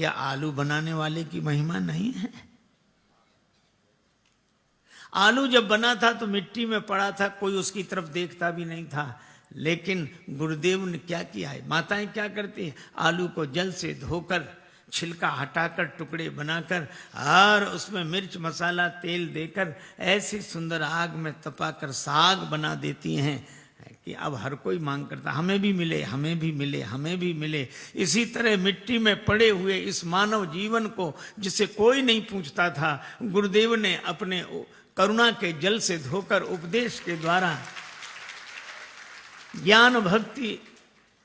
क्या आलू बनाने वाले की महिमा नहीं है? आलू जब बना था तो मिट्टी में पड़ा था, कोई उसकी तरफ देखता भी नहीं था। लेकिन गुरुदेव ने क्या किया है, माताएं क्या करती हैं, आलू को जल से धोकर छिलका हटाकर टुकड़े बनाकर और उसमें मिर्च मसाला तेल देकर ऐसी सुंदर आग में तपाकर साग बना देती हैं कि अब हर कोई मांग करता हमें भी मिले, हमें भी मिले, हमें भी मिले। इसी तरह मिट्टी में पड़े हुए इस मानव जीवन को, जिसे कोई नहीं पूछता था, गुरुदेव ने अपने करुणा के जल से धोकर उपदेश के द्वारा ज्ञान भक्ति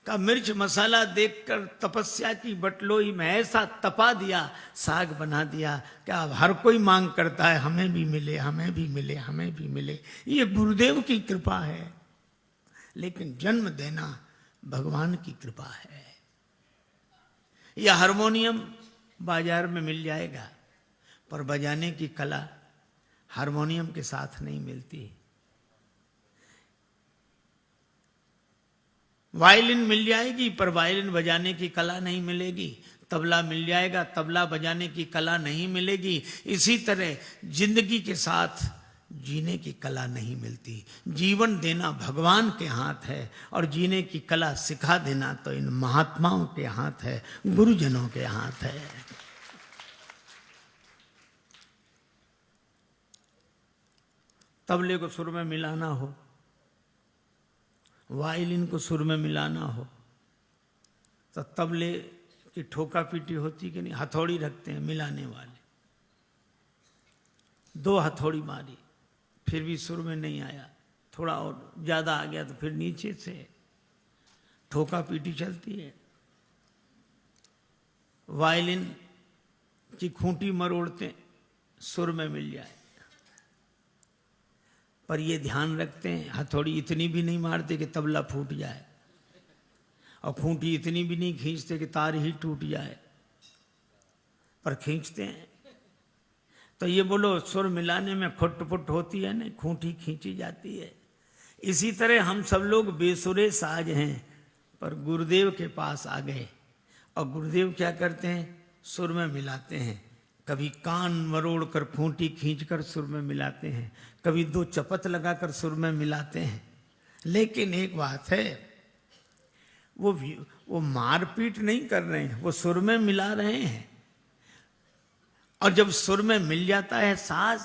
का मिर्च मसाला देखकर तपस्या की बटलोई में ऐसा तपा दिया, साग बना दिया कि अब हर कोई मांग करता है हमें भी मिले, हमें भी मिले, हमें भी मिले। ये गुरुदेव की कृपा है। लेकिन जन्म देना भगवान की कृपा है। यह हारमोनियम बाजार में मिल जाएगा, पर बजाने की कला हारमोनियम के साथ नहीं मिलती। वायलिन मिल जाएगी पर वायलिन बजाने की कला नहीं मिलेगी। तबला मिल जाएगा, तबला बजाने की कला नहीं मिलेगी। इसी तरह जिंदगी के साथ जीने की कला नहीं मिलती। जीवन देना भगवान के हाथ है और जीने की कला सिखा देना तो इन महात्माओं के हाथ है, गुरुजनों के हाथ है। तबले को सुर में मिलाना हो, वायलिन को सुर में मिलाना हो, तो तबले की ठोका पीटी होती कि नहीं, हथौड़ी रखते हैं मिलाने वाले, 2 हथौड़ी मारी फिर भी सुर में नहीं आया, थोड़ा और ज्यादा आ गया तो फिर नीचे से ठोका पीटी चलती है। वायलिन की खूंटी मरोड़ते सुर में मिल जाए, पर ये ध्यान रखते हैं हथौड़ी इतनी भी नहीं मारते कि तबला फूट जाए, और खूंटी इतनी भी नहीं खींचते कि तार ही टूट जाए, पर खींचते हैं। तो ये बोलो सुर मिलाने में खुट-पुट होती है ना, खूंटी खींची जाती है। इसी तरह हम सब लोग बेसुरे साज हैं, पर गुरुदेव के पास आ गए और गुरुदेव क्या करते हैं, सुर में मिलाते हैं। कभी कान मरोड़ कर खूंटी खींचकर सुर में मिलाते हैं, कभी 2 चपत लगाकर सुर में मिलाते हैं। लेकिन एक बात है, वो मारपीट नहीं कर रहे हैं, वो सुर में मिला रहे हैं। और जब सुर में मिल जाता है साज,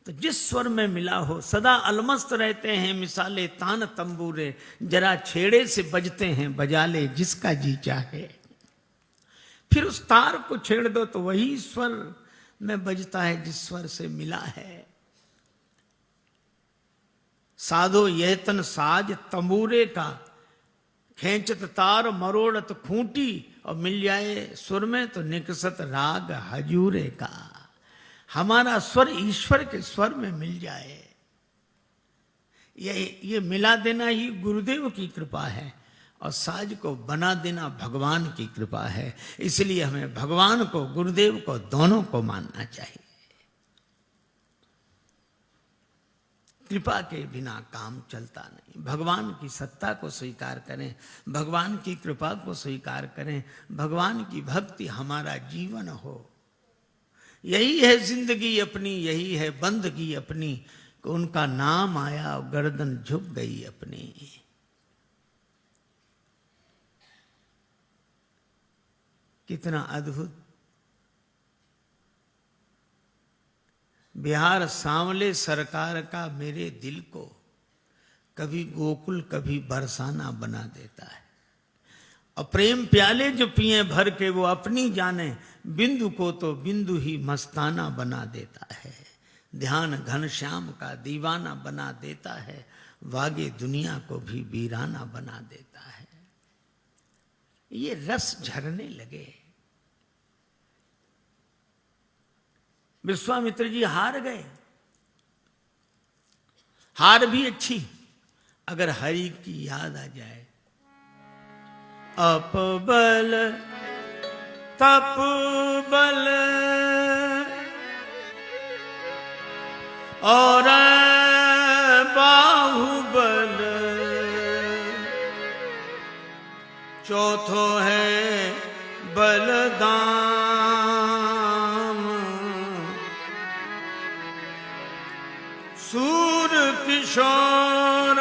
तो जिस स्वर में मिला हो सदा अलमस्त रहते हैं मिसाले तान तंबूरे, जरा छेड़े से बजते हैं बजा ले जिसका जी चाहे। फिर उस तार को छेड़ दो तो वही स्वर में बजता है जिस स्वर से मिला है। साधो यह तन साज तंबूरे का, खेचत तार मरोड़त खूंटी, और मिल जाए सुर में तो निकसत राग हजूरे का। हमारा स्वर ईश्वर के स्वर में मिल जाए, ये मिला देना ही गुरुदेव की कृपा है, और साज को बना देना भगवान की कृपा है। इसलिए हमें भगवान को, गुरुदेव को, दोनों को मानना चाहिए। कृपा के बिना काम चलता नहीं। भगवान की सत्ता को स्वीकार करें, भगवान की कृपा को स्वीकार करें, भगवान की भक्ति हमारा जीवन हो। यही है जिंदगी अपनी, यही है बंदगी अपनी, कि उनका नाम आया और गर्दन झुक गई अपनी। कितना अद्भुत। बिहार सांवले सरकार का मेरे दिल को कभी गोकुल कभी बरसाना बना देता है। और प्रेम प्याले जो पिए भर के वो अपनी जाने, बिंदु को तो बिंदु ही मस्ताना बना देता है। ध्यान घनश्याम का दीवाना बना देता है, वागे दुनिया को भी वीराना बना देता है। ये रस झरने लगे। विश्वामित्र जी हार गए। हार भी अच्छी अगर हरि की याद आ जाए। अप बल तप बल और बाहुबल, चौथो है बलदान। किशोर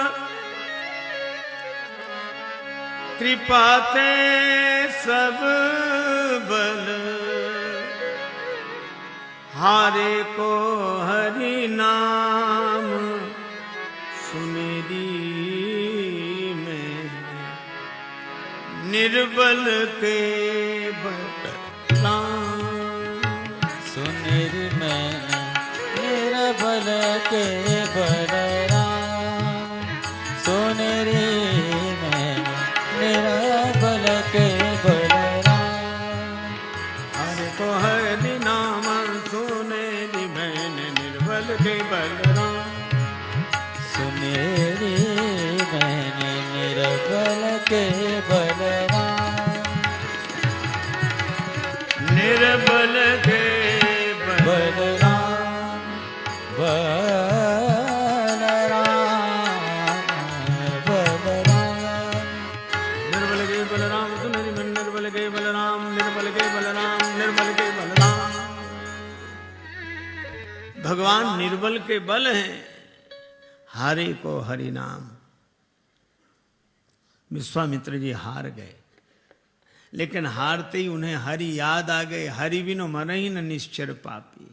कृपाते सब बल हारे को हरि नाम सुमेरी में निर्बल के बलराम सुनेरी में निर्बल के बलराम सुनेरी में निर्बल के बलराम हरे को हरि नाम सुनेरी में निर्बल के बलराम सुनेरी मैंने निर्बल के बलराम निर्बल के बलराम बलराम बलराम निर्बल के बलराम सुनेरी में निर्बल के बलराम निर्बल के बलराम निर्बल के बलराम। भगवान निर्बल के बल हैं, हारे को हरि नाम। विश्वामित्र जी हार गए, लेकिन हारते ही उन्हें हरि याद आ गए। हरि बिनु मरहि न निश्चर पापी।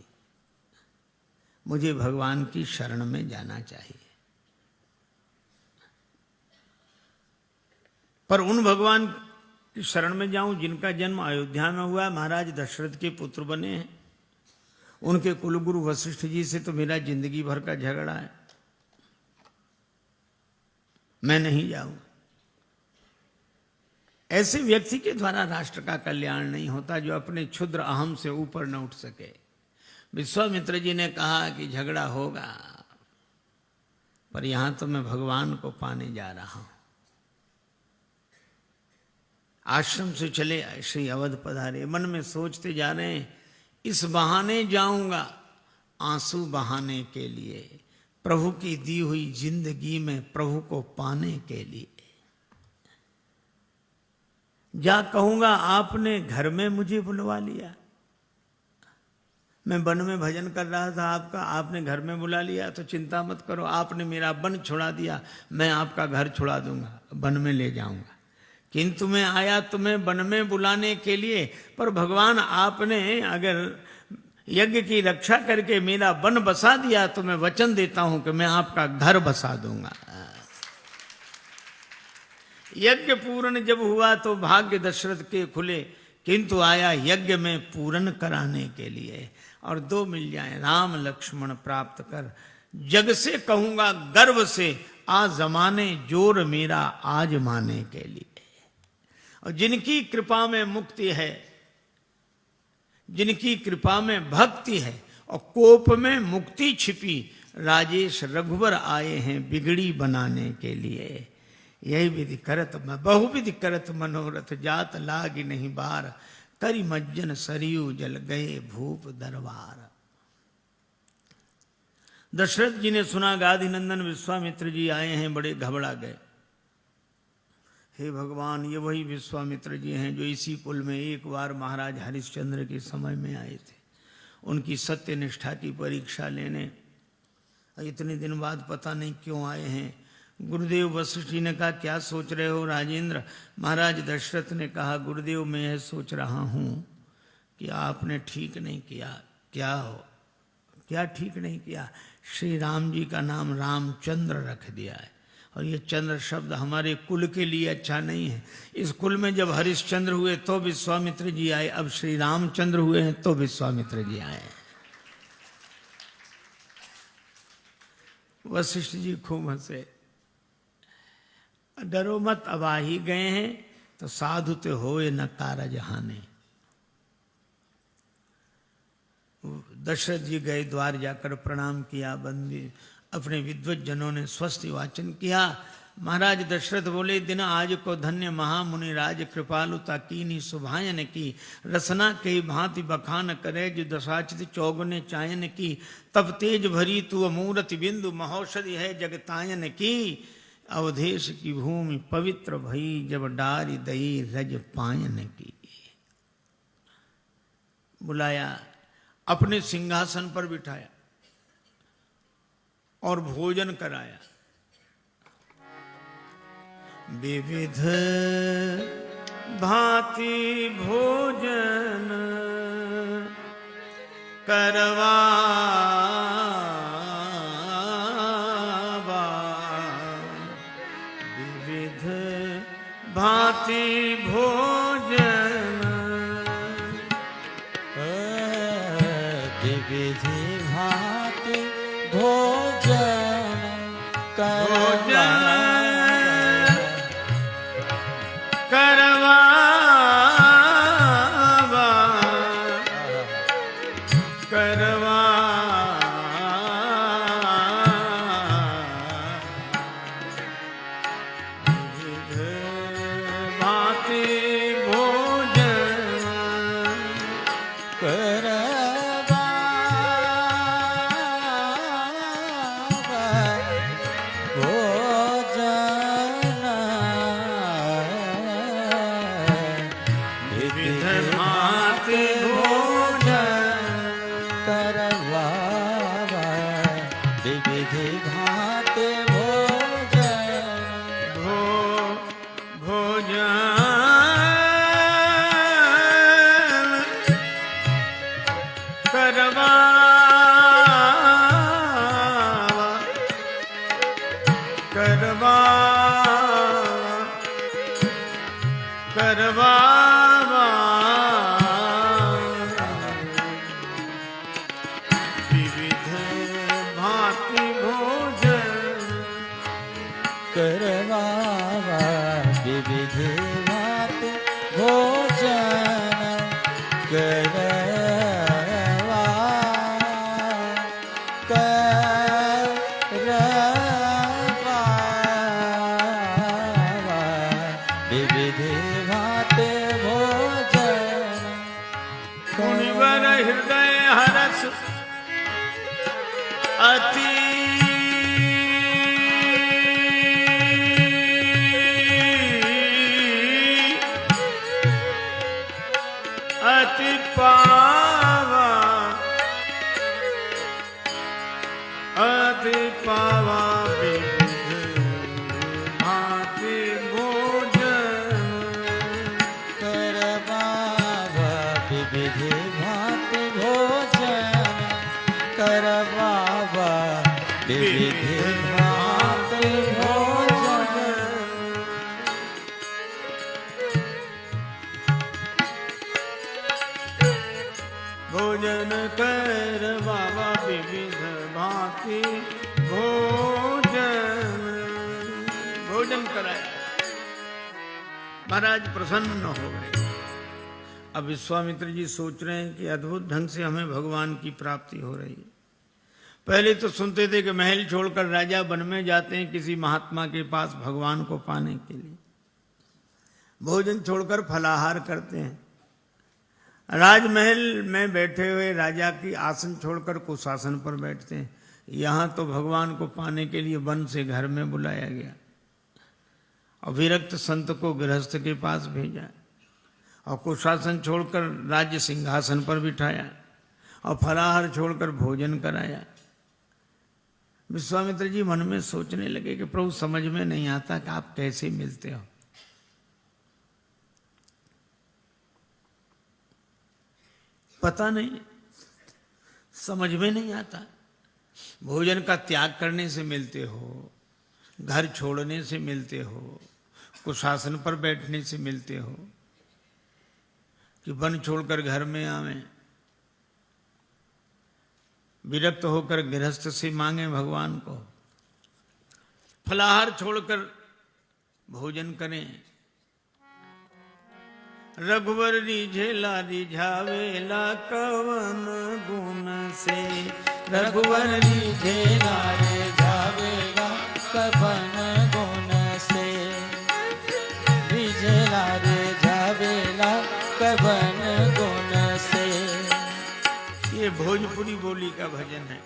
मुझे भगवान की शरण में जाना चाहिए, पर उन भगवान की शरण में जाऊं जिनका जन्म अयोध्या में हुआ, महाराज दशरथ के पुत्र बने हैं। उनके कुलगुरु वशिष्ठ जी से तो मेरा जिंदगी भर का झगड़ा है, मैं नहीं जाऊं। ऐसे व्यक्ति के द्वारा राष्ट्र का कल्याण नहीं होता जो अपने क्षुद्र अहम से ऊपर न उठ सके। विश्वामित्र जी ने कहा कि झगड़ा होगा, पर यहां तो मैं भगवान को पाने जा रहा हूं। आश्रम से चले श्री अवध पधारे, मन में सोचते जा रहे हैं इस बहाने जाऊंगा आंसू बहाने के लिए, प्रभु की दी हुई जिंदगी में प्रभु को पाने के लिए। जा कहूंगा आपने घर में मुझे बुलवा लिया, मैं वन में भजन कर रहा था आपका, आपने घर में बुला लिया, तो चिंता मत करो, आपने मेरा वन छुड़ा दिया, मैं आपका घर छुड़ा दूंगा, वन में ले जाऊंगा। किंतु मैं आया तुम्हें वन में बुलाने के लिए, पर भगवान आपने अगर यज्ञ की रक्षा करके मेरा वन बसा दिया तो मैं वचन देता हूं कि मैं आपका घर बसा दूंगा। यज्ञ पूर्ण जब हुआ तो भाग्य दशरथ के खुले, किंतु आया यज्ञ में पूर्ण कराने के लिए। और दो मिल जाए राम लक्ष्मण प्राप्त कर, जग से कहूंगा गर्व से आ जमाने जोर मेरा आज माने के लिए। और जिनकी कृपा में मुक्ति है, जिनकी कृपा में भक्ति है और कोप में मुक्ति छिपी, राजेश रघुवर आए हैं बिगड़ी बनाने के लिए। यही विधि करत बहुविधि करत मनोरथ, जात लागी नहीं बार, करी मज्जन सरयू जल गए भूप दरबार। दशरथ जी ने सुना गादी नंदन विश्वामित्र जी आए हैं, बड़े घबरा गए। हे भगवान, ये वही विश्वामित्र जी हैं जो इसी कुल में एक बार महाराज हरिश्चंद्र के समय में आए थे, उनकी सत्य निष्ठा की परीक्षा लेने। इतने दिन बाद पता नहीं क्यों आए हैं। गुरुदेव वशिष्ठ जी ने कहा क्या सोच रहे हो राजेंद्र? महाराज दशरथ ने कहा गुरुदेव मैं यह सोच रहा हूं कि आपने ठीक नहीं किया। क्या ठीक नहीं किया? श्री राम जी का नाम रामचंद्र रख दिया है, और ये चंद्र शब्द हमारे कुल के लिए अच्छा नहीं है। इस कुल में जब हरिश्चंद्र हुए तो विश्वामित्र जी आए, अब श्री रामचंद्र हुए हैं तो विश्वामित्र जी आए। वशिष्ठ जी खूब हंसे, डरो मत, अब आ ही गए हैं तो साधु ते होए न कारज हाने। दशरथ जी गए, द्वार जाकर प्रणाम किया, बंदी अपने विद्वत जनों ने स्वस्ति वाचन किया। महाराज दशरथ बोले दिन आज को धन्य महामुनि राज कृपालुता कीनी सुभायन की, रसना के भांति बखान करे जो दशाचित चौगुने चायन की, तब तेज भरी तू अमूरति बिंदु महौषधि है जगतायन की, अवधेश की भूमि पवित्र भई जब डारी दई रज पायन की। बुलाया, अपने सिंहासन पर बिठाया और भोजन कराया। विविध भांति भोजन करवावा, विविध भांति भोजन, विविध भांति भोजन करवावा, भोजन करवावा, विविध भांति भोजन, भोजन कराया। महाराज प्रसन्न हो गए। अब विश्वामित्र जी सोच रहे हैं कि अद्भुत ढंग से हमें भगवान की प्राप्ति हो रही है। पहले तो सुनते थे कि महल छोड़कर राजा वन में जाते हैं किसी महात्मा के पास भगवान को पाने के लिए, भोजन छोड़कर फलाहार करते हैं। राजमहल में बैठे हुए राजा की आसन छोड़कर कुशासन पर बैठते हैं। यहाँ तो भगवान को पाने के लिए वन से घर में बुलाया गया और विरक्त संत को गृहस्थ के पास भेजा और कुशासन छोड़कर राज्य सिंहासन पर बिठाया और फलाहार छोड़कर भोजन कराया। विश्वामित्र जी मन में सोचने लगे कि प्रभु समझ में नहीं आता कि आप कैसे मिलते हो। पता नहीं, समझ में नहीं आता। भोजन का त्याग करने से मिलते हो, घर छोड़ने से मिलते हो, कुशासन पर बैठने से मिलते हो, कि वन छोड़कर घर में आवें, विरक्त होकर गृहस्थ से मांगे भगवान को, फलाहार छोड़कर भोजन करें। रघुवर रिझेला रिझावेला कवन गुण से, रघुवर रिझेला रिझावेला कवन गुण से, रिझेला रिझावेला कवन गुण से। ये भोजपुरी बोली का भजन है।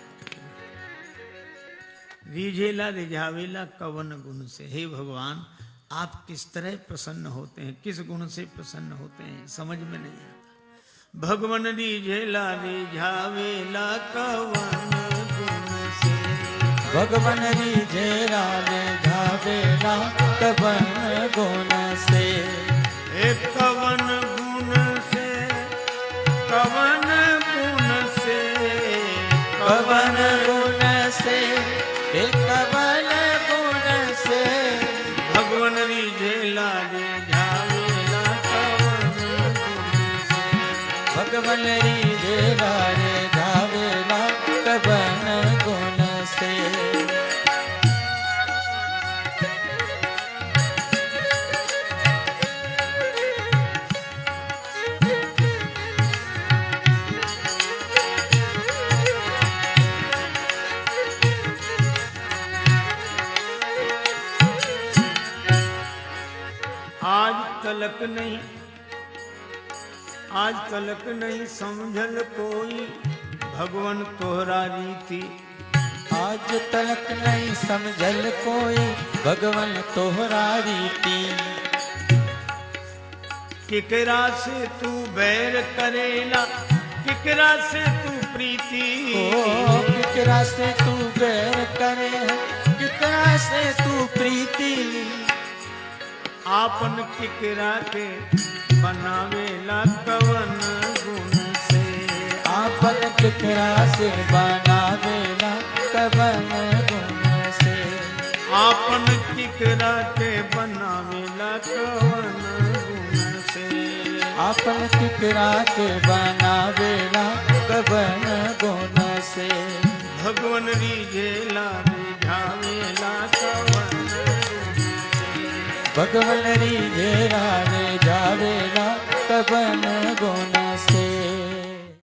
रिझेला रिझावेला कवन गुण से, हे भगवान आप किस तरह प्रसन्न होते हैं, किस गुण से प्रसन्न होते हैं, समझ में नहीं आता। भगवन रिझेला रिझावेला कवन गुण से, भगवन रिझेरा ले झावेला कवन गुण से एक कवन गुण से कवन गुण से कवन गुण से एक कवन गुण से भगवन रिझेला रे झावेला कवन गुण से भगवन रिझेरा रे झावेला कवन गुण से आज तलक नहीं समझल कोई भगवन तोहरा रीति आज तलक नहीं समझल कोई भगवन तोहरा रीति किकरा से तू बैर करेला किकरा से तू प्रीति ओ किकरा से तू बैर करे किकरा से तू प्रीति आपन किकरा के बनावेला कवन गुण से आपन किकरा से बनावेला कवन गुण से आपन किकरा के बनावेला कवन गुण से आपन किकरा के बनावेला कवन गुण से भगवन रिझेला रिझावेला कवन भगवन रिझेरा रे झावेला कवन गुण